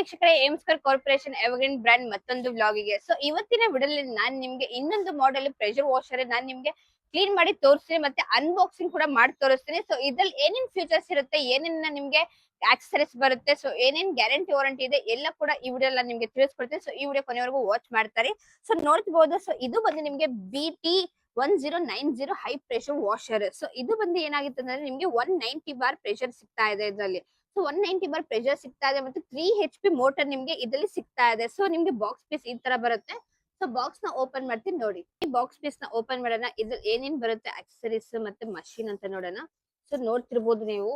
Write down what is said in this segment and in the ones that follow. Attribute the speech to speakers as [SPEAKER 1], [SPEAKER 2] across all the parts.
[SPEAKER 1] ವೀಕ್ಷಕರೇ, ಏಮ್ಸ್ಕರ್ corporation evergreen brand ಮತ್ತೊಂದು ವ್ಲಾಗಿಗೆ. So ಇವತ್ತಿನ ವಿಡಿಯೋಲಿ ನಾನು ನಿಮ್ಗೆ ಇನ್ನೊಂದು ಮಾಡೆಲ್ ಪ್ರೆಷರ್ ವಾಷರ್ ನಾನು ನಿಮ್ಗೆ ಕ್ಲೀನ್ ಮಾಡಿ ತೋರಿಸ್ತೀನಿ, ಮತ್ತೆ ಅನ್ಬಾಕ್ಸಿಂಗ್ ಕೂಡ ಮಾಡಿ ತೋರಿಸ್ತೀನಿ. ಸೊ ಇದ್ರಲ್ಲಿ ಏನೇನ್ ಫೀಚರ್ಸ್ ಇರುತ್ತೆ, ಏನೇನ ನಿಮ್ಗೆ ಆಕ್ಸೆಸರೀಸ್ ಬರುತ್ತೆ, ಸೊ ಏನೇನ್ ಗ್ಯಾರಂಟಿ ವಾರಂಟಿ ಇದೆ ಎಲ್ಲ ಕೂಡ ಈ ವಿಡಿಯೋ ನಿಮ್ಗೆ ತಿಳಿಸ್ಕೊಡ್ತೀನಿ. ಸೊ ಈ ವಿಡಿಯೋ ಕೊನೆವರೆಗೂ ವಾಚ್ ಮಾಡ್ತಾರೆ. ಸೊ ನೋಡ್ತಿಬಹುದು, ಸೊ ಇದು ಬಂದು ನಿಮ್ಗೆ BT1090 high pressure washer. So ಇದು ಬಂದು ಏನಾಗಿತ್ತು ಅಂದ್ರೆ ನಿಮ್ಗೆ 190 ಬಾರ್ ಪ್ರೆಷರ್ ಸಿಗ್ತಾ ಇದೆ ಇದರಲ್ಲಿ. ಸೊ 190 ಬಾರ್ ಪ್ರೆಷರ್ ಸಿಗ್ತಾ ಇದೆ, ಮತ್ತೆ 3 HP ಮೋಟರ್ ನಿಮ್ಗೆ ಇದರಲ್ಲಿ ಸಿಗ್ತಾ ಇದೆ. ಸೊ ನಿಮ್ಗೆ ಬಾಕ್ಸ್ ಪೀಸ್ ಈ ತರ ಬರುತ್ತೆ. ಸೊ ಬಾಕ್ಸ್ ನ ಓಪನ್ ಮಾಡ್ತೀನಿ ನೋಡಿ. ಈ ಬಾಕ್ಸ್ ಪೀಸ್ ನ ಓಪನ್ ಮಾಡೋಣ. ಇದ್ರಲ್ಲಿ ಏನೇನ್ ಬರುತ್ತೆ ಆಕ್ಸೆಸರೀಸ್ ಮತ್ತೆ ಮಷೀನ್ ಅಂತ ನೋಡೋಣ. ಸೊ ನೋಡ್ತಿರ್ಬೋದು ನೀವು.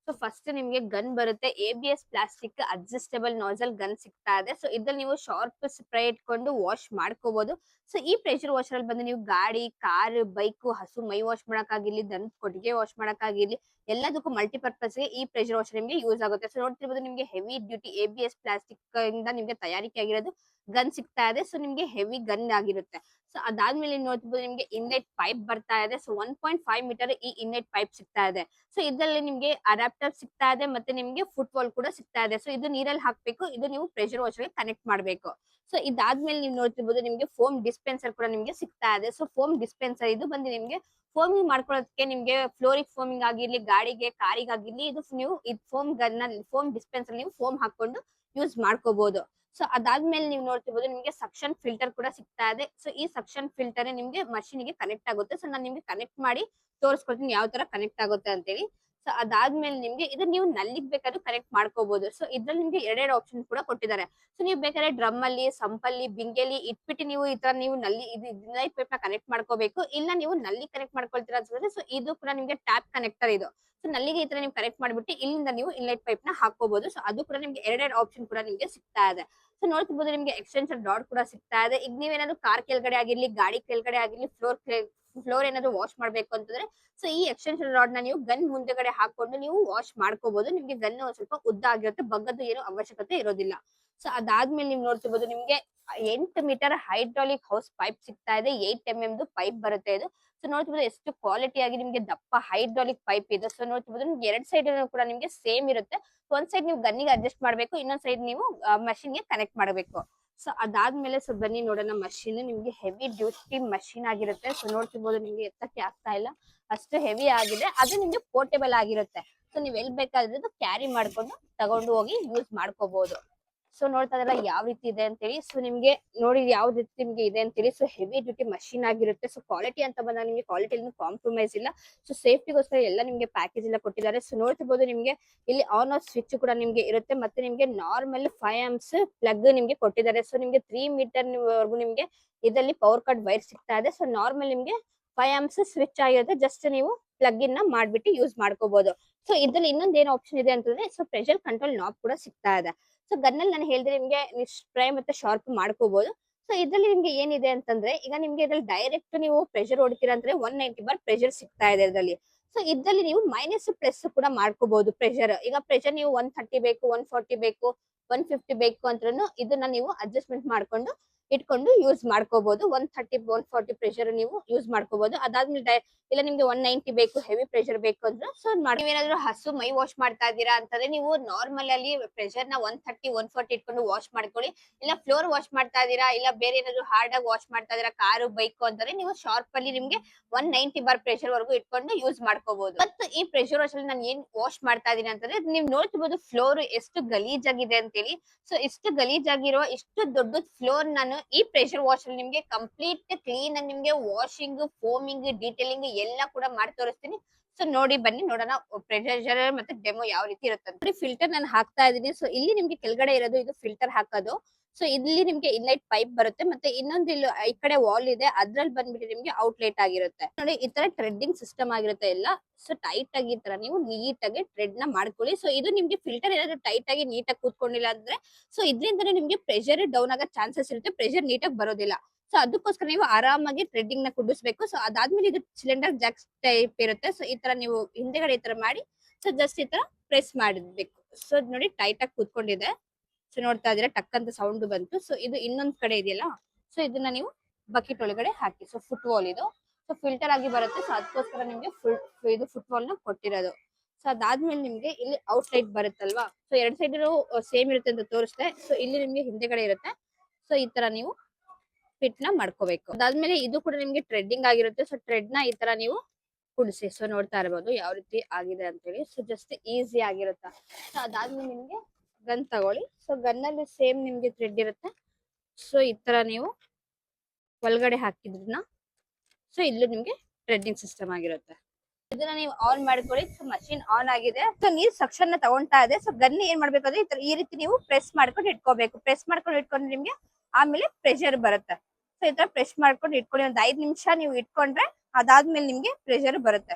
[SPEAKER 1] ಸೊ ಫಸ್ಟ್ ನಿಮ್ಗೆ ಗನ್ ಬರುತ್ತೆ, ABS plastic adjustable nasal gun ಸಿಗ್ತಾ ಇದೆ. ಸೊ ಇದ್ರಲ್ಲಿ ನೀವು ಶಾರ್ಪ್ ಸ್ಪ್ರೇ ಇಟ್ಕೊಂಡು ವಾಶ್ ಮಾಡ್ಕೋಬಹುದು. ಸೊ ಈ ಪ್ರೆಷರ್ ವಾಷರ್ ಅಲ್ಲಿ ಬಂದು ನೀವು ಗಾಡಿ, ಕಾರ್, ಬೈಕ್, ಹಸು ಮೈ ವಾಶ್ ಮಾಡಕ್ಕಾಗಿರ್ಲಿ, ದನದ ಕೊಟ್ಟಿಗೆ ವಾಶ್ ಮಾಡಕ್ಕಾಗಿರ್ಲಿ, ಎಲ್ಲದಕ್ಕೂ ಮಲ್ಟಿಪರ್ಪಸ್ ಗೆ ಈ ಪ್ರೆಷರ್ ವಾಷರ್ ನಿಮ್ಗೆ ಯೂಸ್ ಆಗುತ್ತೆ. ಸೊ ನೋಡ್ತಿರ್ಬೋದು ನಿಮ್ಗೆ ಹೆವಿ ಡ್ಯೂಟಿ ABS ಪ್ಲಾಸ್ಟಿಕ್ ಇಂದ ನಿಮ್ಗೆ ತಯಾರಿಕೆ ಆಗಿರೋದು ಗನ್ ಸಿಗ್ತಾ ಇದೆ. ಸೊ ನಿಮ್ಗೆ ಹೆವಿ ಗನ್ ಆಗಿರುತ್ತೆ. ಸೊ ಅದಾದ್ಮೇಲೆ ನೋಡ್ತಿರ್ಬೋದು ನಿಮ್ಗೆ ಇನ್ಲೆಟ್ ಪೈಪ್ ಬರ್ತಾ ಇದೆ. ಸೊ 1.5 ಮೀಟರ್ ಈ ಇನ್ಲೆಟ್ ಪೈಪ್ ಸಿಗ್ತಾ ಇದೆ. ಸೊ ಇದ್ರಲ್ಲಿ ನಿಮ್ಗೆ ಅಡಾಪ್ಟರ್ ಸಿಗ್ತಾ ಇದೆ, ಮತ್ತೆ ನಿಮ್ಗೆ ಫುಟ್ ವಾಲ್ ಕೂಡ ಸಿಗ್ತಾ ಇದೆ. ಸೊ ಇದು ನೀರಲ್ಲಿ ಹಾಕ್ಬೇಕು, ಇದು ನೀವು ಪ್ರೆಷರ್ ವಾಷರ್ ಗೆ ಕನೆಕ್ಟ್ ಮಾಡ್ಬೇಕು. ಸೊ ಇದಾದ್ಮೇಲೆ ನೀವು ನೋಡ್ತಿರ್ಬೋದು ನಿಮ್ಗೆ ಫೋಮ್ ಡಿಸ್ಪೆನ್ಸರ್ ಕೂಡ ನಿಮ್ಗೆ ಸಿಗ್ತಾ ಇದೆ. ಸೊ ಫೋಮ್ ಡಿಸ್ಪೆನ್ಸರ್ ಇದು ಬಂದು ನಿಮ್ಗೆ ಫೋಮಿಂಗ್ ಮಾಡ್ಕೊಳ್ಳೋದಕ್ಕೆ, ನಿಮ್ಗೆ ಫ್ಲೋರಿಕ್ ಫೋಮಿಂಗ್ ಆಗಿರ್ಲಿ, ಗಾಡಿಗೆ, ಕಾರಿಗಾಗಿರ್ಲಿ, ಇದು ನೀವು ಫೋಮ್ ಡಿಸ್ಪೆನ್ಸರ್ ನೀವು ಫೋಮ್ ಹಾಕೊಂಡು ಯೂಸ್ ಮಾಡ್ಕೋಬಹುದು. ಸೊ ಅದಾದ್ಮೇಲೆ ನೀವು ನೋಡ್ತಿರ್ಬೋದು ನಿಮ್ಗೆ ಸಕ್ಷನ್ ಫಿಲ್ಟರ್ ಕೂಡ ಸಿಗ್ತಾ ಇದೆ. ಸೊ ಈ ಸಕ್ಷನ್ ಫಿಲ್ಟರ್ ನಿಮ್ಗೆ ಮಷೀನ್ ಗೆ ಕನೆಕ್ಟ್ ಆಗುತ್ತೆ. ಸೊ ನಾನು ನಿಮ್ಗೆ ಕನೆಕ್ಟ್ ಮಾಡಿ ತೋರಿಸ್ಕೊಡ್ತೀನಿ ಯಾವ ತರ ಕನೆಕ್ಟ್ ಆಗುತ್ತೆ ಅಂತೇಳಿ. ಸೊ ಅದಾದ್ಮೇಲೆ ನಿಮ್ಗೆ ಇದು ನೀವು ನಲ್ಲಿಗ್ ಬೇಕಾದ್ರೂ ಕನೆಕ್ಟ್ ಮಾಡ್ಕೋಬಹುದು. ಸೊ ಇದ್ರಲ್ಲಿ ನಿಮ್ಗೆ ಎರಡೆರಡು ಆಪ್ಷನ್ ಕೂಡ ಕೊಟ್ಟಿದ್ದಾರೆ. ಸೊ ನೀವು ಬೇಕಾದ್ರೆ ಡ್ರಮ್ ಅಲ್ಲಿ, ಸಂಪಲ್ಲಿ, ಬಿಂಗೆಲಿ ಇಟ್ಬಿಟ್ಟು ನೀವು ಈ ತರ ನೀವು ನಲ್ಲಿ ಇನ್ಲೈಟ್ ಪೈಪ್ ನ ಕನೆಕ್ಟ್ ಮಾಡ್ಕೋಬೇಕು. ಇಲ್ಲ ನೀವು ನಲ್ಲಿ ಕನೆಕ್ಟ್ ಮಾಡ್ಕೊಳ್ತೀರಾ ಅಂತಂದ್ರೆ ಸೊ ಇದು ಕೂಡ ನಿಮ್ಗೆ ಟ್ಯಾಪ್ ಕನೆಕ್ಟರ್ ಇದು. ಸೊ ನಲ್ಲಿಗೆ ಈ ತರ ನೀವು ಕನೆಕ್ಟ್ ಮಾಡ್ಬಿಟ್ಟು ಇಲ್ಲಿಂದ ನೀವು ಇನ್ಲೈಟ್ ಪೈಪ್ ನ ಹಾಕೋಬಹುದು. ಸೊ ಅದು ಕೂಡ ನಿಮ್ಗೆ ಎರಡೆರಡು ಆಪ್ಷನ್ ಕೂಡ ನಿಮ್ಗೆ ಸಿಗ್ತಾ ಇದೆ. ಸೊ ನೋಡ್ತಿರ್ಬೋದು ನಿಮ್ಗೆ ಎಕ್ಸ್ಟೆನ್ಷನ್ ರಾಡ್ ಕೂಡ ಸಿಗ್ತಾ ಇದೆ. ಈಗ ನೀವೇನಾದ್ರು ಕಾರ್ ಕೆಳಗಡೆ ಆಗಿರ್ಲಿ, ಗಾಡಿ ಕೆಳಗಡೆ ಆಗಿರ್ಲಿ, ಫ್ಲೋರ್ ಏನಾದ್ರು ವಾಶ್ ಮಾಡ್ಬೇಕು ಅಂತಂದ್ರೆ ಸೊ ಈ ಎಕ್ಸ್ಟೆನ್ಷನ್ ರಾಡ್ ನ ನೀವು ಗನ್ ಮುಂದೆಗಡೆ ಹಾಕೊಂಡು ನೀವು ವಾಶ್ ಮಾಡ್ಕೋಬಹುದು. ನಿಮ್ಗೆ ಗನ್ ಒಂದ್ ಸ್ವಲ್ಪ ಉದ್ದ ಆಗಿರುತ್ತೆ, ಬಗ್ಗದ್ದು ಏನು ಅವಶ್ಯಕತೆ ಇರೋದಿಲ್ಲ. ಸೊ ಅದಾದ್ಮೇಲೆ ನೀವು ನೋಡ್ತಿರ್ಬೋದು ನಿಮ್ಗೆ 8 ಮೀಟರ್ ಹೈಡ್ರಾಲಿಕ್ ಹೌಸ್ ಪೈಪ್ ಸಿಗ್ತಾ ಇದೆ. 8 mm ಪೈಪ್ ಬರುತ್ತೆ ಇದು. ಸೊ ನೋಡ್ತಿರ್ಬೋದು ಎಷ್ಟು ಕ್ವಾಲಿಟಿ ಆಗಿ ನಿಮ್ಗೆ ದಪ್ಪ ಹೈಡ್ರಾಲಿಕ್ ಪೈಪ್ ಇದೆ. ಸೊ ನೋಡ್ತಿರ್ಬೋದು ನಿಮ್ಗೆ ಎರಡ್ ಸೈಡ್ ಕೂಡ ನಿಮ್ಗೆ ಸೇಮ್ ಇರುತ್ತೆ. ಒಂದ್ ಸೈಡ್ ನೀವು ಗನ್ನಿಗೆ ಅಡ್ಜಸ್ಟ್ ಮಾಡ್ಬೇಕು, ಇನ್ನೊಂದ್ ಸೈಡ್ ನೀವು ಮಷಿನ್ ಗೆ ಕನೆಕ್ಟ್ ಮಾಡ್ಬೇಕು. ಸೊ ಅದಾದ್ಮೇಲೆ ಸೊ ಬನ್ನಿ ನೋಡೋಣ. ಮಷೀನ್ ನಿಮ್ಗೆ ಹೆವಿ ಡ್ಯೂಟಿ ಮಷೀನ್ ಆಗಿರುತ್ತೆ. ಸೊ ನೋಡ್ತಿರ್ಬೋದು ನಿಮ್ಗೆ ಎತ್ತಕ್ಕೆ ಆಗ್ತಾ ಇಲ್ಲ, ಅಷ್ಟು ಹೆವಿ ಆಗಿದೆ. ಅದು ನಿಮ್ಗೆ ಪೋರ್ಟೇಬಲ್ ಆಗಿರುತ್ತೆ. ಸೊ ನೀವ್ ಎಲ್ ಬೇಕಾದ್ರೂ ಕ್ಯಾರಿ ಮಾಡ್ಕೊಂಡು ತಗೊಂಡು ಹೋಗಿ ಯೂಸ್ ಮಾಡ್ಕೋಬಹುದು. ಸೊ ನೋಡ್ತಾ ಇದ್ರಲ್ಲ ಯಾವ ರೀತಿ ಇದೆ ಅಂತೇಳಿ. ಸೊ ನಿಮ್ಗೆ ನೋಡಿ ಯಾವ ರೀತಿ ನಿಮ್ಗೆ ಇದೆ ಅಂತೇಳಿ. ಸೊ ಹೆವಿ ಡ್ಯೂಟಿ ಮಷೀನ್ ಆಗಿರುತ್ತೆ. ಸೊ ಕ್ವಾಲಿಟಿ ಅಂತ ಬಂದಾಗ ನಿಮ್ಗೆ ಕ್ವಾಲಿಟಿ ಕಾಂಪ್ರಮೈಸ್ ಇಲ್ಲ. ಸೊ ಸೇಫ್ಟಿಗೋಸ್ಕರ ಎಲ್ಲ ನಿಮ್ಗೆ ಪ್ಯಾಕೇಜ್ ಎಲ್ಲ ಕೊಟ್ಟಿದ್ದಾರೆ. ಸೊ ನೋಡ್ತಿರ್ಬೋದು ನಿಮ್ಗೆ ಇಲ್ಲಿ ಆನ್ ಆಫ್ ಸ್ವಿಚ್ ಕೂಡ ನಿಮ್ಗೆ ಇರುತ್ತೆ. ಮತ್ತೆ ನಿಮ್ಗೆ ನಾರ್ಮಲ್ 5 amps ಪ್ಲಗ್ ನಿಮ್ಗೆ ಕೊಟ್ಟಿದ್ದಾರೆ. ಸೊ ನಿಮ್ಗೆ 3 ಮೀಟರ್ ವರೆಗೂ ನಿಮ್ಗೆ ಇದರಲ್ಲಿ ಪವರ್ ಕಟ್ ವೈರ್ ಸಿಗ್ತಾ ಇದೆ. ಸೊ ನಾರ್ಮಲ್ ನಿಮ್ಗೆ 5 amps ಸ್ವಿಚ್ ಆಗಿರುತ್ತೆ. ಜಸ್ಟ್ ನೀವು ಪ್ಲಗ್ ಇನ್ ಮಾಡ್ಬಿಟ್ಟು ಯೂಸ್ ಮಾಡ್ಕೋಬಹುದು. ಸೊ ಇದ್ರಲ್ಲಿ ಇನ್ನೊಂದ್ ಏನ್ ಆಪ್ಷನ್ ಇದೆ ಅಂತಂದ್ರೆ ಸೊ ಪ್ರೆಷರ್ ಕಂಟ್ರೋಲ್ ನಾಬ್ ಕೂಡ ಸಿಗ್ತಾ ಇದೆ. ಸೊ ಗನ್ನಲ್ಲಿ ನಾನು ಹೇಳಿದ್ರೆ ನಿಮ್ಗೆ ಸ್ಪ್ರೇ ಮತ್ತೆ ಶಾರ್ಪ್ ಮಾಡ್ಕೋಬಹುದು. ಸೊ ಇದ್ರಲ್ಲಿ ನಿಮ್ಗೆ ಏನಿದೆ ಅಂತಂದ್ರೆ ಈಗ ನಿಮ್ಗೆ ಇದ್ರಲ್ಲಿ ಡೈರೆಕ್ಟ್ ನೀವು ಪ್ರೆಷರ್ ಹೊಡಿತೀರಾ ಅಂದ್ರೆ 190 ಬಾರ್ ಪ್ರೆಷರ್ ಸಿಗ್ತಾ ಇದೆ ಇದರಲ್ಲಿ. ಸೊ ಇದ್ರಲ್ಲಿ ನೀವು ಮೈನಸ್ ಪ್ಲಸ್ ಕೂಡ ಮಾಡ್ಕೋಬಹುದು ಪ್ರೆಷರ್. ಈಗ ಪ್ರೆಷರ್ ನೀವು 130 ಬೇಕು, 140 ಬೇಕು, 150 ಬೇಕು ಅಂದ್ರೂ ಇದನ್ನ ನೀವು ಅಡ್ಜಸ್ಟ್ಮೆಂಟ್ ಮಾಡ್ಕೊಂಡು ಇಟ್ಕೊಂಡು ಯೂಸ್ ಮಾಡ್ಕೋಬಹುದು. 130, 140 ಪ್ರೆಷರ್ ನೀವು ಯೂಸ್ ಮಾಡ್ಕೋಬಹುದು. ಅದಾದ್ಮೇಲೆ ಇಲ್ಲ ನಿಮ್ಗೆ 190 ಬೇಕು, ಹೆವಿ ಪ್ರೆಷರ್ ಬೇಕು ಅಂದ್ರೆ ಸೊ ನೀವೇನಾದ್ರೂ ಹಸು ಮೈ ವಾಶ್ ಮಾಡ್ತಾ ಇದ್ದೀರಾ ಅಂತಂದ್ರೆ ನೀವು ನಾರ್ಮಲ್ ಅಲ್ಲಿ ಪ್ರೆಷರ್ ನ 130, 140 ಇಟ್ಕೊಂಡು ವಾಶ್ ಮಾಡ್ಕೊಳ್ಳಿ. ಇಲ್ಲ ಫ್ಲೋರ್ ವಾಶ್ ಮಾಡ್ತಾ ಇದೀರಾ, ಇಲ್ಲ ಬೇರೆ ಏನಾದ್ರು ಹಾರ್ಡ್ ಆಗಿ ವಾಶ್ ಮಾಡ್ತಾ ಇದೀರಾ, ಕಾರು ಬೈಕ್ ಅಂತಂದ್ರೆ ನೀವು ಶಾರ್ಪ್ ಅಲ್ಲಿ ನಿಮ್ಗೆ 190 ಬಾರ್ ಪ್ರೆಷರ್ ವರೆಗೂ ಇಟ್ಕೊಂಡು ಯೂಸ್ ಮಾಡ್ಕೋಬಹುದು. ಮತ್ತು ಈ ಪ್ರೆಷರ್ ವಾಶ್ ಅಲ್ಲಿ ನಾನು ಏನ್ ವಾಶ್ ಮಾಡ್ತಾ ಇದೀನಿ ಅಂತಂದ್ರೆ ನೀವು ನೋಡ್ತಿರ್ಬೋದು ಫ್ಲೋರ್ ಎಷ್ಟು ಗಲೀಜಾಗಿದೆ ಅಂತೇಳಿ. ಸೊ ಇಷ್ಟು ಗಲೀಜಾಗಿರೋ ಇಷ್ಟು ದೊಡ್ಡ ಫ್ಲೋರ್ ನಾನು ಈ ಪ್ರೆಷರ್ ವಾಶ್ ಅಲ್ಲಿ ನಿಮ್ಗೆ ಕಂಪ್ಲೀಟ್ ಕ್ಲೀನ್ ಆಗಿ ನಿಮ್ಗೆ ವಾಷಿಂಗ್, ಫೋಮಿಂಗ್, ಡೀಟೇಲಿಂಗ್ ಎಲ್ಲ ಕೂಡ ಮಾಡಿ ತೋರಿಸ್ತೀನಿ. ಸೊ ನೋಡಿ ಬನ್ನಿ ನೋಡೋಣ ಪ್ರೆಷರ್ ಮತ್ತೆ ಡೆಮೋ ಯಾವ ರೀತಿ ಇರುತ್ತೆ. ಫಿಲ್ಟರ್ ನಾನು ಹಾಕ್ತಾ ಇದೀನಿ. ಸೊ ಇಲ್ಲಿ ನಿಮ್ಗೆ ಕೆಳಗಡೆ ಇರೋದು ಇದು ಫಿಲ್ಟರ್ ಹಾಕೋದು. ಸೊ ಇಲ್ಲಿ ನಿಮ್ಗೆ ಇನ್ಲೈಟ್ ಪೈಪ್ ಬರುತ್ತೆ, ಮತ್ತೆ ಇನ್ನೊಂದು ಇಲ್ಲಿ ಈ ಕಡೆ ವಾಲ್ ಇದೆ, ಅದ್ರಲ್ಲಿ ಬಂದ್ಬಿಟ್ಟು ನಿಮ್ಗೆ ಔಟ್ಲೆಟ್ ಆಗಿರುತ್ತೆ. ನೋಡಿ ಈ ತರ ಥ್ರೆಡ್ಡಿಂಗ್ ಸಿಸ್ಟಮ್ ಆಗಿರುತ್ತೆ ಎಲ್ಲ. ಸೊ ಟೈಟ್ ಆಗಿ ಈ ತರ ನೀವು ನೀಟ್ ಆಗಿ ಥ್ರೆಡ್ ನ ಮಾಡ್ಕೊಳ್ಳಿ. ಸೊ ಇದು ನಿಮ್ಗೆ ಫಿಲ್ಟರ್ ಏನಾದ್ರು ಟೈಟ್ ಆಗಿ ನೀಟಾಗಿ ಕೂತ್ಕೊಂಡಿಲ್ಲ ಅಂದ್ರೆ ಸೊ ಇದ್ರಿಂದನೇ ನಿಮ್ಗೆ ಪ್ರೆಷರ್ ಡೌನ್ ಆಗೋ ಚಾನ್ಸಸ್ ಇರುತ್ತೆ, ಪ್ರೆಷರ್ ನೀಟಾಗಿ ಬರೋದಿಲ್ಲ. ಸೊ ಅದಕ್ಕೋಸ್ಕರ ನೀವು ಆರಾಮಾಗಿ ಥ್ರೆಡ್ಡಿಂಗ್ ನ ಕುಡಿಸ್ಬೇಕು. ಸೊ ಅದಾದ್ಮೇಲೆ ಇದು ಸಿಲಿಂಡರ್ ಜಾಕ್ಸ್ ಟೈಪ್ ಇರುತ್ತೆ. ಸೊ ಈ ತರ ನೀವು ಹಿಂದೆಗಡೆ ಈ ತರ ಮಾಡಿ ಸೊ ಜಸ್ಟ್ ಈ ತರ ಪ್ರೆಸ್ ಮಾಡಬೇಕು. ಸೊ ನೋಡಿ ಟೈಟ್ ಆಗಿ ಕೂತ್ಕೊಂಡಿದೆ. ಸೊ ನೋಡ್ತಾ ಇದೀರಾ ಟಕ್ ಅಂತ ಸೌಂಡ್ ಬಂತು. ಸೊ ಇದು ಇನ್ನೊಂದ್ ಕಡೆ ಇದೆಯಲ್ಲ, ಸೊ ಇದನ್ನ ನೀವು ಬಕೆಟ್ ಒಳಗಡೆ ಹಾಕಿ. ಸೊ ಫುಟ್ ವಾಲ್ ಇದು ಸೊ ಫಿಲ್ಟರ್ ಆಗಿ ಬರುತ್ತೆ. ಸೊ ಅದಕ್ಕೋಸ್ಕರ ನಿಮ್ಗೆ ಇದು ಫುಟ್ ವಾಲ್ ನ ಕೊಟ್ಟಿರೋದು. ಸೊ ಅದಾದ್ಮೇಲೆ ನಿಮ್ಗೆ ಇಲ್ಲಿ ಔಟ್ಲೈಟ್ ಬರುತ್ತಲ್ವಾ, ಸೊ ಎರಡ್ ಸೈಡ್ ಸೇಮ್ ಇರುತ್ತೆ ಅಂತ ತೋರಿಸ್ತೆ. ಸೊ ಇಲ್ಲಿ ನಿಮ್ಗೆ ಹಿಂದೆಗಡೆ ಇರುತ್ತೆ. ಸೊ ಈ ತರ ನೀವು ಫಿಟ್ ನ ಮಾಡ್ಕೋಬೇಕು. ಅದಾದ್ಮೇಲೆ ಇದು ಕೂಡ ನಿಮ್ಗೆ ಟ್ರೆಡ್ಡಿಂಗ್ ಆಗಿರುತ್ತೆ. ಸೊ ಟ್ರೆಡ್ ನ ಈ ತರ ನೀವು ಕುಡಿಸಿ. ಸೊ ನೋಡ್ತಾ ಇರಬಹುದು ಯಾವ ರೀತಿ ಆಗಿದೆ ಅಂತ ಹೇಳಿ. ಸೊ ಜಸ್ಟ್ ಈಸಿ ಆಗಿರುತ್ತೆ. ಸೊ ಅದಾದ್ಮೇಲೆ ನಿಮ್ಗೆ ಗನ್ ತಗೊಳ್ಳಿ. ಸೊ ಗನ್ ಅಲ್ಲಿ ಸೇಮ್ ನಿಮ್ಗೆ ಥ್ರೆಡ್ ಇರುತ್ತೆ. ಸೊ ಈ ತರ ನೀವು ಒಳಗಡೆ ಹಾಕಿದ್ರನ್ನ ಸೊ ಇಲ್ಲೂ ನಿಮ್ಗೆ ಥ್ರೆಡ್ಡಿಂಗ್ ಸಿಸ್ಟಮ್ ಆಗಿರುತ್ತೆ. ಇದನ್ನ ನೀವು ಆನ್ ಮಾಡ್ಕೊಳ್ಳಿ. ಸೊ ಮಷಿನ್ ಆನ್ ಆಗಿದೆ. ಸೊ ನೀರ್ ಸಕ್ಷನ್ ನ ತಗೊಂತಾ ಇದೆ. ಸೊ ಗನ್ ಏನ್ ಮಾಡ್ಬೇಕಂದ್ರೆ ಈ ರೀತಿ ನೀವು ಪ್ರೆಸ್ ಮಾಡ್ಕೊಂಡು ಇಟ್ಕೋಬೇಕು. ಪ್ರೆಸ್ ಮಾಡ್ಕೊಂಡು ಇಟ್ಕೊಂಡ್ರೆ ನಿಮ್ಗೆ ಆಮೇಲೆ ಪ್ರೆಷರ್ ಬರುತ್ತೆ. ಸೊ ಈ ತರ ಪ್ರೆಸ್ ಮಾಡ್ಕೊಂಡು ಇಟ್ಕೊಳ್ಳಿ. ಒಂದ್ 5 ನಿಮಿಷ ನೀವು ಇಟ್ಕೊಂಡ್ರೆ ಅದಾದ್ಮೇಲೆ ನಿಮ್ಗೆ ಪ್ರೆಷರ್ ಬರುತ್ತೆ.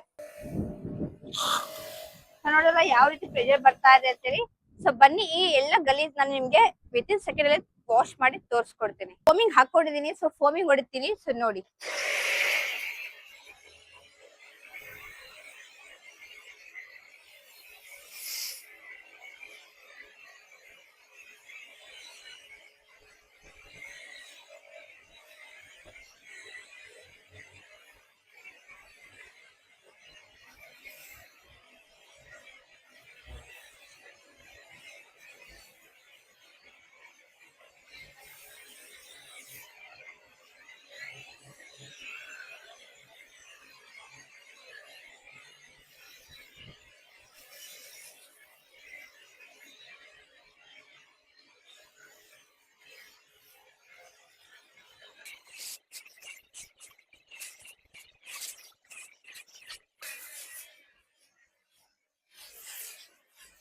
[SPEAKER 1] ನೋಡಲ್ಲ ಯಾವ ರೀತಿ ಪ್ರೆಷರ್ ಬರ್ತಾ ಇದೆ ಅಂತೇಳಿ. ಸೊ ಬನ್ನಿ ಈ ಎಲ್ಲ ಗಲೀಜ್ ನಾನು ನಿಮ್ಗೆ ವಿತಿನ್ ಸೆಕೆಂಡ್ ಅಲ್ಲಿ ವಾಶ್ ಮಾಡಿ ತೋರಿಸ್ಕೊಡ್ತೀನಿ. ಫೋಮಿಂಗ್ ಹಾಕೊಂಡಿದೀನಿ. ಸೊ ಫೋಮಿಂಗ್ ಹೊಡಿತೀನಿ. ಸೊ ನೋಡಿ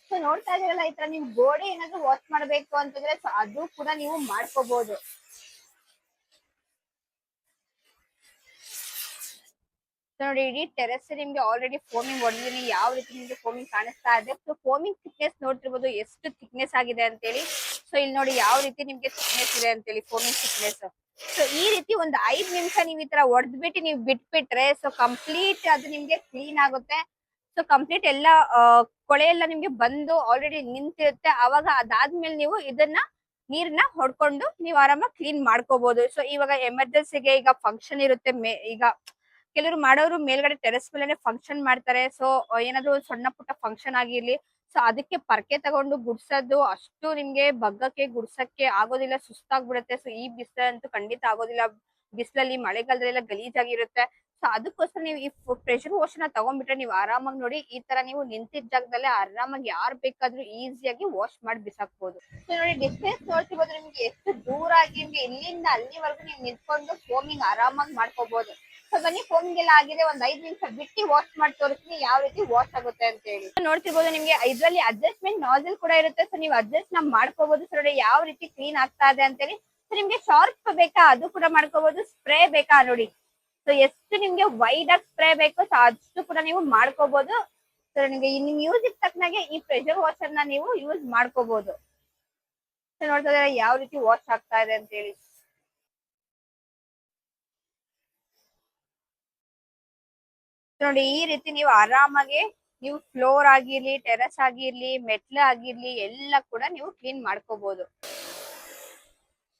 [SPEAKER 1] ಸೊ ನೋಡ್ತಾ ಇದೀರಲ್ಲ, ಈ ತರ ನೀವು ಗೋಡೆ ಏನಾದ್ರು ವಾಶ್ ಮಾಡ್ಬೇಕು ಅಂತಂದ್ರೆ ಅದು ಕೂಡ ನೀವು ಮಾಡ್ಕೋಬಹುದು. ನೋಡಿ ಇಡೀ ಟೆರೆಸ್ ನಿಮ್ಗೆ ಆಲ್ರೆಡಿ ಫೋಮಿಂಗ್ ಹೊಡೆದಿನಿ. ಯಾವ ರೀತಿ ನಿಮ್ಗೆ ಫೋಮಿಂಗ್ ಕಾಣಿಸ್ತಾ ಇದೆ. ಸೊ ಫೋಮಿಂಗ್ ಥಿಕ್ನೆಸ್ ನೋಡ್ತಿರ್ಬೋದು ಎಷ್ಟು ಥಿಕ್ನೆಸ್ ಆಗಿದೆ ಅಂತೇಳಿ. ಸೊ ಇಲ್ಲಿ ನೋಡಿ ಯಾವ ರೀತಿ ನಿಮ್ಗೆ ಥಿಕ್ನೆಸ್ ಇದೆ ಅಂತೇಳಿ ಫೋಮಿಂಗ್ ಥಿಕ್ನೆಸ್. ಸೊ ಈ ರೀತಿ ಒಂದು 5 ನಿಮಿಷ ನೀವು ಈ ತರ ಹೊಡೆದ್ಬಿಟ್ಟು ನೀವು ಬಿಟ್ಬಿಟ್ರೆ ಸೊ ಕಂಪ್ಲೀಟ್ ಅದು ನಿಮ್ಗೆ ಕ್ಲೀನ್ ಆಗುತ್ತೆ. ಸೊ ಕಂಪ್ಲೀಟ್ ಎಲ್ಲ ಕೊಳೆ ಎಲ್ಲ ನಿಮ್ಗೆ ಬಂದು ಆಲ್ರೆಡಿ ನಿಂತಿರುತ್ತೆ. ಅವಾಗ ಅದಾದ್ಮೇಲೆ ನೀವು ಇದನ್ನ ನೀರ್ನ ಹೊಡ್ಕೊಂಡು ನೀವು ಆರಾಮಾಗಿ ಕ್ಲೀನ್ ಮಾಡ್ಕೋಬಹುದು. ಸೊ ಇವಾಗ ಎಮರ್ಜೆನ್ಸಿಗೆ ಈಗ ಫಂಕ್ಷನ್ ಇರುತ್ತೆ. ಈಗ ಕೆಲವರು ಮಾಡೋರು ಮೇಲ್ಗಡೆ ಟೆರೆಸ್ ಮೇಲೆ ಫಂಕ್ಷನ್ ಮಾಡ್ತಾರೆ. ಸೊ ಏನಾದ್ರು ಸಣ್ಣ ಪುಟ್ಟ ಫಂಕ್ಷನ್ ಆಗಿರ್ಲಿ, ಸೊ ಅದಕ್ಕೆ ಪರ್ಕೆ ತಗೊಂಡು ಗುಡ್ಸೋದು ಅಷ್ಟು ನಿಮ್ಗೆ ಬಗ್ಗಕ್ಕೆ ಗುಡ್ಸಕ್ಕೆ ಆಗೋದಿಲ್ಲ, ಸುಸ್ತಾಗ್ಬಿಡುತ್ತೆ. ಸೊ ಈ ಬಿಸಿಲಂತೂ ಖಂಡಿತ ಆಗೋದಿಲ್ಲ. ಬಿಸಿಲಲ್ಲಿ ಮಳೆಗಾಲದಲ್ಲೆಲ್ಲ ಗಲೀಜಾಗಿರುತ್ತೆ. ಸೊ ಅದಕ್ಕೋಸ್ಕರ ನೀವು ಈ ಪ್ರೆಷರ್ ವಾಶ್ ನ ತಗೊಂಡ್ಬಿಟ್ರೆ ನೀವು ಆರಾಮಾಗಿ ನೋಡಿ ಈ ತರ ನೀವು ನಿಂತಿದ್ದ ಜಾಗದಲ್ಲೇ ಆರಾಮಾಗಿ ಯಾರು ಬೇಕಾದ್ರೂ ಈಸಿಯಾಗಿ ವಾಶ್ ಮಾಡಿ ಬಿಸಾಕ್ಬಹುದು. ಸೊ ನೋಡಿ ಡಿಸ್ಟೆನ್ಸ್ ನೋಡ್ತಿರ್ಬೋದು ನಿಮ್ಗೆ ಎಷ್ಟು ದೂರ ಆಗಿ ನಿಮ್ಗೆ ಇಲ್ಲಿಂದ ಅಲ್ಲಿವರೆಗೂ ನೀವು ನಿಂತ್ಕೊಂಡು ಫೋಮಿಂಗ್ ಆರಾಮಾಗಿ ಮಾಡ್ಕೋಬಹುದು. ಸೊ ಬನ್ನಿ ಫೋಮಿಂಗ್ ಎಲ್ಲ ಆಗಿದೆ. ಒಂದ್ 5 ನಿಮಿಷ ಬಿಟ್ಟು ವಾಶ್ ಮಾಡಿ ತೋರಿಸ್ತೀನಿ ಯಾವ ರೀತಿ ವಾಶ್ ಆಗುತ್ತೆ ಅಂತ ಹೇಳಿ. ನೋಡ್ತಿರ್ಬೋದು ನಿಮ್ಗೆ ಇದ್ರಲ್ಲಿ ಅಡ್ಜಸ್ಟ್ಮೆಂಟ್ ನಾಜಲ್ ಕೂಡ ಇರುತ್ತೆ. ಸೊ ನೀವು ಅಡ್ಜಸ್ಟ್ ನ ಮಾಡ್ಕೋಬಹುದು. ಸೊ ನೋಡಿ ಯಾವ ರೀತಿ ಕ್ಲೀನ್ ಆಗ್ತಾ ಇದೆ ಅಂತ ಹೇಳಿ. ಸೊ ನಿಮ್ಗೆ ಶಾರ್ಪ್ ಬೇಕಾ ಅದು ಕೂಡ ಮಾಡ್ಕೋಬಹುದು. ಸ್ಪ್ರೇ ಬೇಕಾ ನೋಡಿ. ಸೊ ಎಷ್ಟು ನಿಮ್ಗೆ ವೈಡ್ ಆಗಿ ಸ್ಪ್ರೇ ಬೇಕು ಸೊ ಅಷ್ಟು ಕೂಡ ನೀವು ಮಾಡ್ಕೋಬಹುದು. ಸೊ ನಿಮ್ಗೆ ನಿಮ್ ಯೂಸ್ ತಕ್ಕನಾಗೆ ಈ ಪ್ರೆಷರ್ ವಾಷರ್ ನ ನೀವು ಯೂಸ್ ಮಾಡ್ಕೋಬಹುದು. ಸೊ ನೋಡ್ತಾ ಇದ್ದಾರೆ ಯಾವ ರೀತಿ ವಾಶ್ ಆಗ್ತಾ ಇದೆ ಅಂತ ಹೇಳಿ. ನೋಡಿ ಈ ರೀತಿ ನೀವು ಆರಾಮಾಗಿ ನೀವು ಫ್ಲೋರ್ ಆಗಿರ್ಲಿ, ಟೆರೆಸ್ ಆಗಿರ್ಲಿ, ಮೆಟ್ಲ ಆಗಿರ್ಲಿ ಎಲ್ಲ ಕೂಡ ನೀವು ಕ್ಲೀನ್ ಮಾಡ್ಕೋಬಹುದು.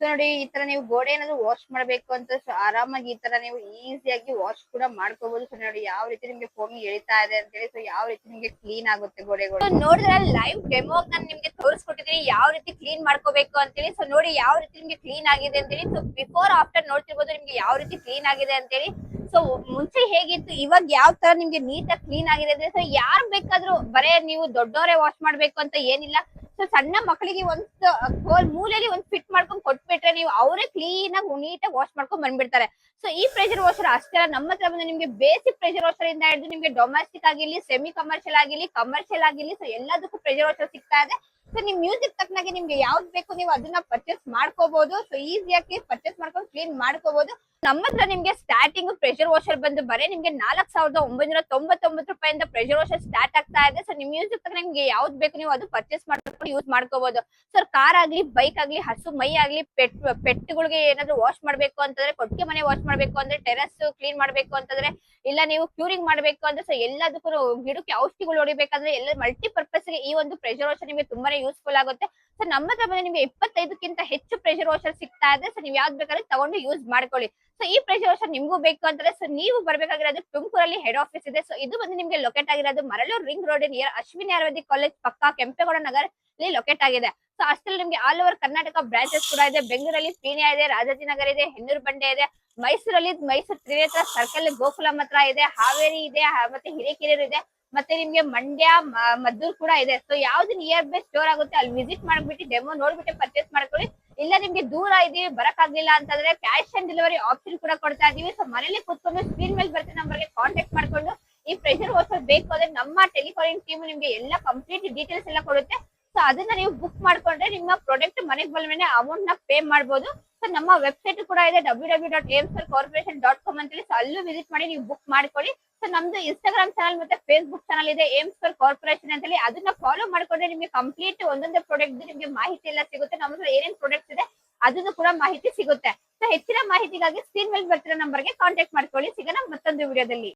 [SPEAKER 1] ಸೊ ನೋಡಿ ಈ ತರ ನೀವು ಗೋಡೆ ಏನಾದ್ರು ವಾಶ್ ಮಾಡ್ಬೇಕು ಅಂತ ಆರಾಮಾಗಿ ಈ ತರ ನೀವು ಈಸಿಯಾಗಿ ವಾಶ್ ಕೂಡ ಮಾಡ್ಕೋಬಹುದು. ಸೊ ನೋಡಿ ಯಾವ ರೀತಿ ನಿಮ್ಗೆ ಫೋಮಿಂಗ್ ಎಳಿತಾ ಇದೆ ಅಂತ ಹೇಳಿ. ಸೊ ಯಾವ ರೀತಿ ನಿಮ್ಗೆ ಕ್ಲೀನ್ ಆಗುತ್ತೆ ಗೋಡೆಗಳು. ನೋಡಿದ್ರೆ ಲೈವ್ ಡೆಮೋ ನಾನು ನಿಮ್ಗೆ ತೋರಿಸ್ಕೊಟ್ಟಿದ್ದೀನಿ ಯಾವ ರೀತಿ ಕ್ಲೀನ್ ಮಾಡ್ಕೋಬೇಕು ಅಂತೇಳಿ. ಸೊ ನೋಡಿ ಯಾವ ರೀತಿ ನಿಮ್ಗೆ ಕ್ಲೀನ್ ಆಗಿದೆ ಅಂತೇಳಿ. ಸೊ ಬಿಫೋರ್ ಆಫ್ಟರ್ ನೋಡ್ತಿರ್ಬೋದು ನಿಮ್ಗೆ ಯಾವ ರೀತಿ ಕ್ಲೀನ್ ಆಗಿದೆ ಅಂತೇಳಿ. ಸೊ ಮುಂಚೆ ಹೇಗಿತ್ತು ಇವಾಗ ಯಾವ ತರ ನಿಮ್ಗೆ ನೀಟಾಗಿ ಕ್ಲೀನ್ ಆಗಿದೆ ಅಂದ್ರೆ ಸೊ ಯಾರು ಬೇಕಾದ್ರೂ ಬರೇ ನೀವು ದೊಡ್ಡವರೇ ವಾಶ್ ಮಾಡ್ಬೇಕು ಅಂತ ಏನಿಲ್ಲ. ಸೊ ಸಣ್ಣ ಮಕ್ಕಳಿಗೆ ಒಂದ್ ಮೂಲೆಯಲ್ಲಿ ಒಂದ್ ಫಿಟ್ ಮಾಡ್ಕೊಂಡ್ ಕೊಟ್ಬಿಟ್ರೆ ನೀವು ಅವರೇ ಕ್ಲೀನ್ ಆಗಿ ನೀಟಾಗಿ ವಾಶ್ ಮಾಡ್ಕೊಂಡ್ ಬಂದ್ಬಿಡ್ತಾರೆ. ಸೊ ಈ ಪ್ರೆಷರ್ ವಾಷರ್ ಅಷ್ಟೇ ನಮ್ಮ ಹತ್ರ ಬಂದು ನಿಮ್ಗೆ ಬೇಸಿಕ್ ಪ್ರೆಷರ್ ವಾಷರ್ ಇಂದ ಹಿಡಿದು ನಿಮ್ಗೆ ಡೊಮೆಸ್ಟಿಕ್ ಆಗಿರ್ಲಿ, ಸೆಮಿ ಕಮರ್ಷಿಯಲ್ ಆಗಿರ್ಲಿ, ಕಮರ್ಷಿಯಲ್ ಆಗಿರ್ಲಿ, ಸೊ ಎಲ್ಲದಕ್ಕೂ ಪ್ರೆಷರ್ ವಾಷರ್ ಸಿಗ್ತಾ ಇದೆ. ಸೊ ನಿಮ್ ಮ್ಯೂಸಿಕ್ ತಕ್ಕನಾಗೆ ನಿಮ್ಗೆ ಯಾವ್ದು ಬೇಕು ನೀವು ಅದನ್ನ ಪರ್ಚೇಸ್ ಮಾಡ್ಕೋಬಹುದು. ಸೊ ಈಸಿಯಾಗಿ ಪರ್ಚೇಸ್ ಮಾಡ್ಕೊಂಡು ಕ್ಲೀನ್ ಮಾಡ್ಕೋಬಹುದು. ನಮ್ಮ ಹತ್ರ ನಿಮ್ಗೆ ಸ್ಟಾರ್ಟಿಂಗ್ ಪ್ರೆಷರ್ ವಾಷರ್ ಬಂದು ಬರೀ ನಿಮ್ಗೆ 4,999 ರೂಪಾಯಿಂದ ಪ್ರೆಷರ್ ವಾಷರ್ ಸ್ಟಾರ್ಟ್ ಆಗ್ತಾ ಇದೆ. ಸೊ ನಿಮ್ ಮ್ಯೂಸಿಕ್ ತಕ್ಕ ನಿಮ್ಗೆ ಯಾವ್ದು ಬೇಕು ನೀವು ಅದು ಪರ್ಚೇಸ್ ಮಾಡ್ಕೊಂಡು ಯೂಸ್ ಮಾಡ್ಕೋಬಹುದು. ಸರ್ ಕಾರ್ ಆಗ್ಲಿ, ಬೈಕ್ ಆಗ್ಲಿ, ಹಸು ಮೈ ಆಗ್ಲಿ, ಪೆಟ್ಗಳಿಗೆ ಏನಾದ್ರು ವಾಶ್ ಮಾಡ್ಬೇಕು ಅಂತಂದ್ರೆ, ಕೊಟ್ಟಿಗೆ ಮನೆ ವಾಶ್ ಮಾಡ್ಬೇಕು ಅಂದ್ರೆ, ಟೆರೆಸ್ ಕ್ಲೀನ್ ಮಾಡ್ಬೇಕು ಅಂತಂದ್ರೆ, ಇಲ್ಲ ನೀವು ಕ್ಯೂರಿಂಗ್ ಮಾಡ್ಬೇಕು ಅಂದ್ರೆ, ಸೊ ಎಲ್ಲದಕ್ಕೂ ಗಿಡಕ್ಕೆ ಔಷಧಿಗಳು ಹೊಡಿಬೇಕಂದ್ರೆ ಎಲ್ಲ ಮಲ್ಟಿಪರ್ಪಸ್ ಗೆ ಈ ಒಂದು ಪ್ರೆಷರ್ ವಾಷರ್ ನಿಮ್ಗೆ ತುಂಬಾನೇ ಯೂಸ್ಫುಲ್ ಆಗುತ್ತೆ. ಸೊ ನಮ್ಮ ಹತ್ರ ಬಂದ್ರೆ ನಿಮ್ಗೆ 25ಕ್ಕಿಂತ ಹೆಚ್ಚು ಪ್ರೆಷರ್ ವಾಷರ್ ಸಿಗ್ತಾ ಇದೆ. ಸೊ ನೀವ್ ಯಾವ್ದು ಬೇಕಾದ್ರೆ ತಗೊಂಡು ಯೂಸ್ ಮಾಡ್ಕೊಳ್ಳಿ. ಸೊ ಈ ಪ್ರೆಷರ್ ವಾಷರ್ ನಿಮ್ಗೂ ಬೇಕು ಅಂತಂದ್ರೆ ಸೊ ನೀವು ಬರ್ಬೇಕಾಗಿರೋದು ತುಮಕೂರಲ್ಲಿ ಹೆಡ್ ಆಫೀಸ್ ಇದೆ. ಸೊ ಇದು ಬಂದು ನಿಮ್ಗೆ ಲೊಕೇಟ್ ಆಗಿರೋದು Maralur ring road near Ashwini Ayurvedic college ಪಕ್ಕ ಕೆಂಪೇಗೌಡ ನಗರ್ ಲೊಕೇಟ್ ಆಗಿದೆ. ಸೊ ಅಷ್ಟರಲ್ಲಿ ನಿಮ್ಗೆ ಆಲ್ ಓವರ್ ಕರ್ನಾಟಕ ಬ್ರಾಂಚಸ್ ಕೂಡ ಇದೆ. ಬೆಂಗಳೂರಲ್ಲಿ ಪೀಣ್ಯ ಇದೆ, ರಾಜಾಜಿನಗರ ಇದೆ, ಹೆನ್ನೂರು ಬಂಡೆ ಇದೆ, ಮೈಸೂರಲ್ಲಿ ಮೈಸೂರು ತ್ರಿನೇತ್ರ ಸರ್ಕಲ್ ಗೋಕುಲಂ ಹತ್ರ ಇದೆ, ಹಾವೇರಿ ಇದೆ, ಮತ್ತೆ ಹಿರೇಕೆರೂರು ಇದೆ, ಮತ್ತೆ ನಿಮ್ಗೆ ಮಂಡ್ಯ ಮದ್ದೂರ್ ಕೂಡ ಇದೆ. ಸೊ ಯಾವ್ದು ನಿಯರ್ ಬೈ ಸ್ಟೋರ್ ಆಗುತ್ತೆ ಅಲ್ಲಿ ವಿಸಿಟ್ ಮಾಡ್ಬಿಟ್ಟು ಡೆಮೋ ನೋಡ್ಬಿಟ್ಟು ಪರ್ಚೇಸ್ ಮಾಡ್ಕೊಳ್ಳಿ. ಇಲ್ಲ ನಿಮ್ಗೆ ದೂರ ಇದೀವಿ ಬರಕ್ ಆಗ್ಲಿಲ್ಲ ಅಂತಂದ್ರೆ ಕ್ಯಾಶ್ ಆನ್ ಡೆಲಿವರಿ ಆಪ್ಷನ್ ಕೂಡ ಕೊಡ್ತಾ ಇದೀವಿ. ಸೊ ಮನೇಲಿ ಕೂತ್ಕೊಂಡು ಸ್ಕ್ರೀನ್ ಮೇಲೆ ಬರ್ತೀನಿ ನಂಬರ್ಗೆ ಕಾಂಟ್ಯಾಕ್ಟ್ ಮಾಡ್ಕೊಂಡು ಈ ಪ್ರೆಷರ್ ವಾಷರ್ ಬೇಕು ಅಂದ್ರೆ ನಮ್ಮ ಟೆಲಿಕಾಲಿಂಗ್ ಟೀಮ್ ನಿಮ್ಗೆ ಎಲ್ಲ ಕಂಪ್ಲೀಟ್ ಡೀಟೇಲ್ಸ್ ಎಲ್ಲ ಕೊಡುತ್ತೆ. ಸೊ ಅದನ್ನ ನೀವು ಬುಕ್ ಮಾಡ್ಕೊಂಡ್ರೆ ನಿಮ್ಮ ಪ್ರಾಡಕ್ಟ್ ಮನೆಗೆ ಬಂದ್ಮೇಲೆ ಅಮೌಂಟ್ ನ ಪೇ ಮಾಡಬಹುದು. ಸೊ ನಮ್ಮ ವೆಬ್ಸೈಟ್ ಕೂಡ ಇದೆ www.aimscorporation.com ಅಂತೇಳಿ. ಸೊ ಅಲ್ಲೂ ವಿಸಿಟ್ ಮಾಡಿ ನೀವು ಬುಕ್ ಮಾಡ್ಕೊಳ್ಳಿ. ಸೊ ನಮ್ದು ಇನ್ಸ್ಟಾಗ್ರಾಮ್ ಚಾನಲ್ ಮತ್ತೆ ಫೇಸ್ಬುಕ್ ಚಾನಲ್ ಇದೆ ಏಮ್ಸ್ಕರ್ ಕಾರ್ಪೊರೇಷನ್ ಅಂತೇಳಿ. ಅದನ್ನ ಫಾಲೋ ಮಾಡ್ಕೊಂಡ್ರೆ ನಿಮ್ಗೆ ಕಂಪ್ಲೀಟ್ ಒಂದೊಂದೇ ಪ್ರಾಡಕ್ಟ್ ನಿಮ್ಗೆ ಮಾಹಿತಿ ಎಲ್ಲ ಸಿಗುತ್ತೆ. ನಮ್ಮ ಹತ್ರ ಏನೇನ್ ಪ್ರಾಡಕ್ಟ್ಸ್ ಇದೆ ಅದನ್ನು ಕೂಡ ಮಾಹಿತಿ ಸಿಗುತ್ತೆ. ಸೊ ಹೆಚ್ಚಿನ ಮಾಹಿತಿಗಾಗಿ ಸ್ಕ್ರೀನ್ ಮೇಲೆ ಬರ್ತಿರೋ ನಂಬರ್ಗೆ ಕಾಂಟ್ಯಾಕ್ಟ್ ಮಾಡ್ಕೊಳ್ಳಿ. ಸಿಗೋಣ ಮತ್ತೊಂದು ವಿಡಿಯೋದಲ್ಲಿ.